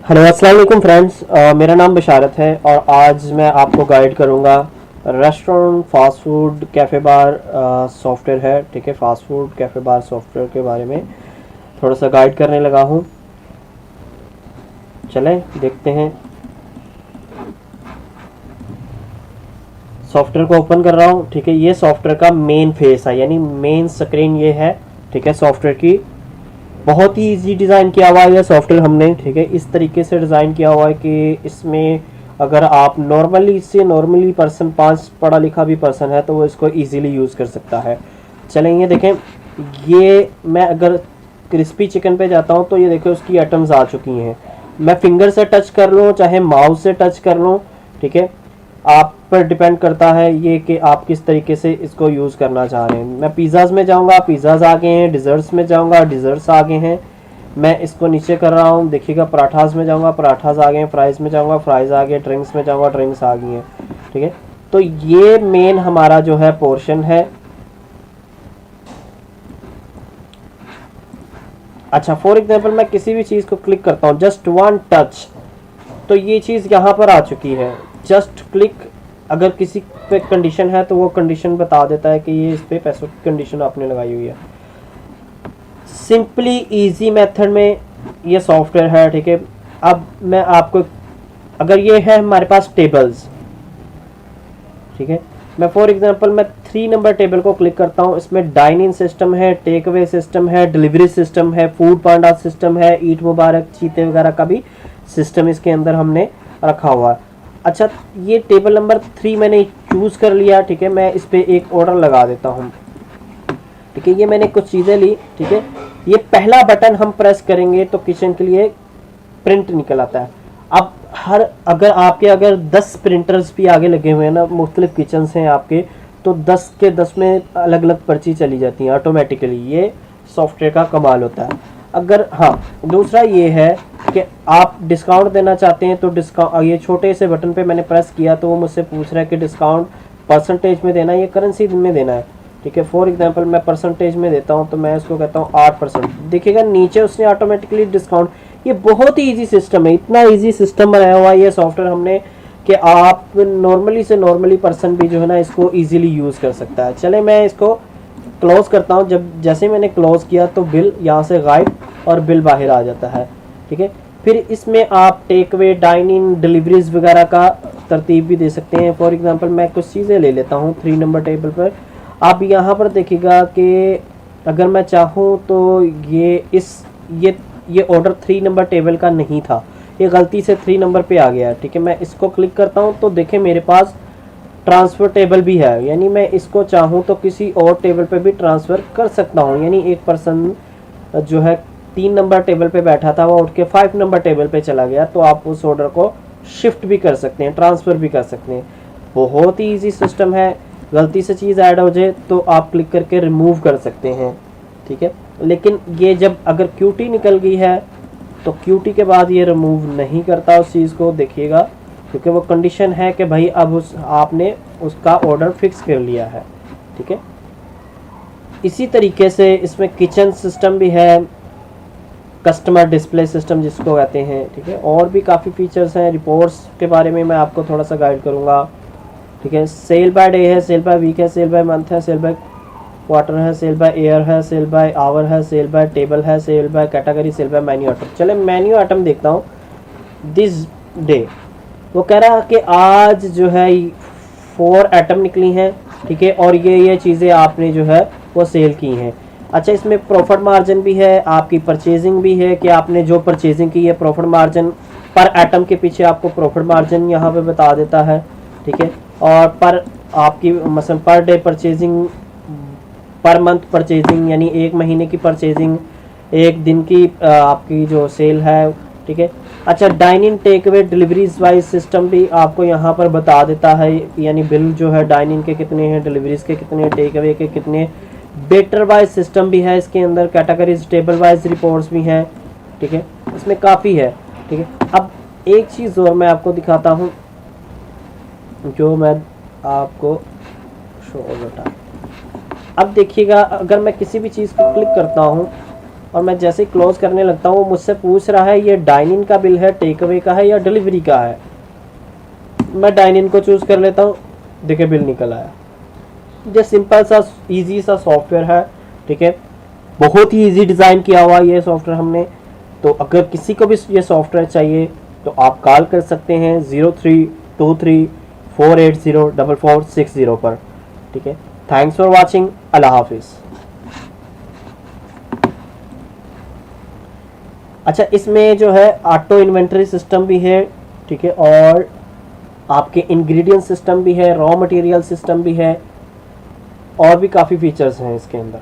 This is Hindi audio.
हेलो अस्सलाम वालेकुम फ्रेंड्स। मेरा नाम बशारत है और आज मैं आपको गाइड करूंगा रेस्टोरेंट फास्ट फूड कैफ़े बार सॉफ्टवेयर है। ठीक है, फास्ट फूड कैफ़े बार सॉफ्टवेयर के बारे में थोड़ा सा गाइड करने लगा हूं। चलें देखते हैं। सॉफ्टवेयर को ओपन कर रहा हूं। ठीक है, ये सॉफ्टवेयर का मेन फेस है, यानी मेन स्क्रीन ये है। ठीक है, सॉफ्टवेयर की बहुत ही इजी डिज़ाइन किया हुआ है ये सॉफ्टवेयर हमने। ठीक है, इस तरीके से डिज़ाइन किया हुआ है कि इसमें अगर आप नॉर्मली पर्सन 5 पढ़ा लिखा भी पर्सन है तो वो इसको इजीली यूज़ कर सकता है। चलें ये देखें, ये मैं अगर क्रिस्पी चिकन पे जाता हूँ तो ये देखो उसकी आइटम्स आ चुकी हैं। मैं फिंगर से टच कर लूँ चाहे माउस से टच कर लूँ, ठीक है, आप पर डिपेंड करता है ये कि आप किस तरीके से इसको यूज़ करना चाह रहे हैं। मैं पिज़्ज़ाज़ में जाऊंगा, पिज़्ज़ाज़ आगे हैं। डिज़र्ट्स में जाऊंगा, डिज़र्ट्स आगे हैं। मैं इसको नीचे कर रहा हूँ, देखिएगा पराठास में जाऊंगा, पराठास आगे हैं। फ्राइज़ में जाऊंगा, फ्राइज़ आगे। ड्रिंक्स में जाऊंगा, ड्रिंक्स आ गई हैं। ठीक है, तो ये मेन हमारा जो है पोर्शन है। अच्छा, फॉर एग्जाम्पल मैं किसी भी चीज़ को क्लिक करता हूँ, जस्ट वन टच, तो ये चीज़ यहाँ पर आ चुकी है। जस्ट क्लिक, अगर किसी पे कंडीशन है तो वो कंडीशन बता देता है कि ये इस पे पैसों की कंडीशन आपने लगाई हुई है। सिंपली इजी मेथड में ये सॉफ्टवेयर है। ठीक है, अब मैं आपको, अगर ये है हमारे पास टेबल्स, ठीक है, मैं फॉर एग्जांपल मैं 3 नंबर टेबल को क्लिक करता हूँ। इसमें डाइन इन सिस्टम है, टेक अवे सिस्टम है, डिलीवरी सिस्टम है, फूड पांडा सिस्टम है, ईट मुबारक, चीते वगैरह का भी सिस्टम इसके अंदर हमने रखा हुआ है। अच्छा, ये टेबल नंबर 3 मैंने चूज़ कर लिया। ठीक है, मैं इस पर एक ऑर्डर लगा देता हूँ। ठीक है, ये मैंने कुछ चीज़ें ली। ठीक है, ये पहला बटन हम प्रेस करेंगे तो किचन के लिए प्रिंट निकल आता है। अब अगर 10 प्रिंटर्स भी आगे लगे हुए हैं ना, मुख्तलिफ किचन्स हैं आपके, तो 10 के 10 में अलग अलग पर्ची चली जाती हैं ऑटोमेटिकली। ये सॉफ्टवेयर का कमाल होता है। अगर हाँ, दूसरा ये है कि आप डिस्काउंट देना चाहते हैं तो डिस्काउंट, ये छोटे से बटन पे मैंने प्रेस किया तो वो मुझसे पूछ रहा है कि डिस्काउंट परसेंटेज में देना है या करेंसी में देना है। ठीक है, फॉर एग्जांपल मैं परसेंटेज में देता हूँ तो मैं इसको कहता हूँ 8%। देखिएगा नीचे उसने ऑटोमेटिकली डिस्काउंट। ये बहुत ही इजी सिस्टम है, इतना इजी सिस्टम बनाया हुआ है ये सॉफ्टवेयर हमने कि आप नॉर्मली पर्सन भी जो है ना इसको इजीली यूज़ कर सकता है। चले मैं इसको क्लोज करता हूँ। जब जैसे मैंने क्लोज किया तो बिल यहाँ से गायब और बिल बाहर आ जाता है। ठीक है, फिर इसमें आप take away, dine in, deliveries वगैरह का तरतीब भी दे सकते हैं। फॉर एग्जांपल मैं कुछ चीज़ें ले लेता हूँ 3 नंबर टेबल पर। आप यहाँ पर देखिएगा कि अगर मैं चाहूँ तो ये ऑर्डर 3 नंबर टेबल का नहीं था, ये गलती से 3 नंबर पे आ गया। ठीक है, मैं इसको क्लिक करता हूँ तो देखें मेरे पास ट्रांसफ़र टेबल भी है, यानी मैं इसको चाहूँ तो किसी और टेबल पे भी ट्रांसफ़र कर सकता हूँ। यानी एक पर्सन जो है 3 नंबर टेबल पे बैठा था वो उठ के 5 नंबर टेबल पे चला गया, तो आप उस ऑर्डर को शिफ्ट भी कर सकते हैं, ट्रांसफ़र भी कर सकते हैं। बहुत ही ईजी सिस्टम है। गलती से चीज़ ऐड हो जाए तो आप क्लिक करके रिमूव कर सकते हैं। ठीक है, लेकिन ये जब अगर क्यूटी निकल गई है तो क्यूटी के बाद ये रिमूव नहीं करता उस चीज़ को, देखिएगा, क्योंकि वो कंडीशन है कि भाई अब आपने उसका ऑर्डर फिक्स कर लिया है। ठीक है, इसी तरीके से इसमें किचन सिस्टम भी है, कस्टमर डिस्प्ले सिस्टम जिसको कहते हैं। ठीक है, और भी काफ़ी फीचर्स हैं। रिपोर्ट्स के बारे में मैं आपको थोड़ा सा गाइड करूँगा। ठीक है, सेल बाय डे है, सेल बाय वीक है, सेल बाय मंथ है, सेल बाय क्वार्टर है, सेल बाय ईयर है, सेल बाय आवर है, सेल बाय टेबल है, sale by category, sale by menu item. चले मेन्यू आइटम देखता हूँ। दिस डे वो कह रहा है कि आज जो है 4 आइटम निकली हैं। ठीक है, और ये चीज़ें आपने जो है वो सेल की हैं। अच्छा, इसमें प्रॉफिट मार्जिन भी है, आपकी परचेजिंग भी है कि आपने जो परचेजिंग की है, प्रॉफिट मार्जिन पर आइटम के पीछे आपको प्रॉफिट मार्जिन यहाँ पे बता देता है। ठीक है, और पर आपकी मसलन per day purchasing, per month purchasing, यानी एक महीने की परचेजिंग, एक दिन की आपकी जो सेल है। ठीक है, अच्छा, dine in, take away, deliveries wise system भी आपको यहाँ पर बता देता है, यानी बिल जो है डाइन इन के कितने हैं, डिलीवरीज के कितने, टेक अवे के कितने। बेटर वाइज सिस्टम भी है इसके अंदर, कैटेगरीज, टेबल वाइज रिपोर्ट्स भी हैं। ठीक है, इसमें काफ़ी है। ठीक है, अब एक चीज़ और मैं आपको दिखाता हूँ जो मैं आपको शो होता। अब देखिएगा, अगर मैं किसी भी चीज़ को क्लिक करता हूँ और मैं जैसे ही क्लोज करने लगता हूँ वो मुझसे पूछ रहा है ये डाइन इन का बिल है, टेक अवे का है या डिलीवरी का है। मैं डाइन इन को चूज़ कर लेता हूँ, देखिए बिल निकल आया। ये सिंपल सा इजी सा सॉफ्टवेयर है, ठीक है, बहुत ही इजी डिज़ाइन किया हुआ ये सॉफ्टवेयर हमने। तो अगर किसी को भी ये सॉफ्टवेयर चाहिए तो आप कॉल कर सकते हैं 0323480460 पर, ठीक है। थैंक्स फॉर वॉचिंग, अल्लाह हाफिज़। अच्छा, इसमें जो है ऑटो इन्वेंटरी सिस्टम भी है, ठीक है, और आपके इंग्रेडिएंट सिस्टम भी है, रॉ मटेरियल सिस्टम भी है, और भी काफ़ी फीचर्स हैं इसके अंदर।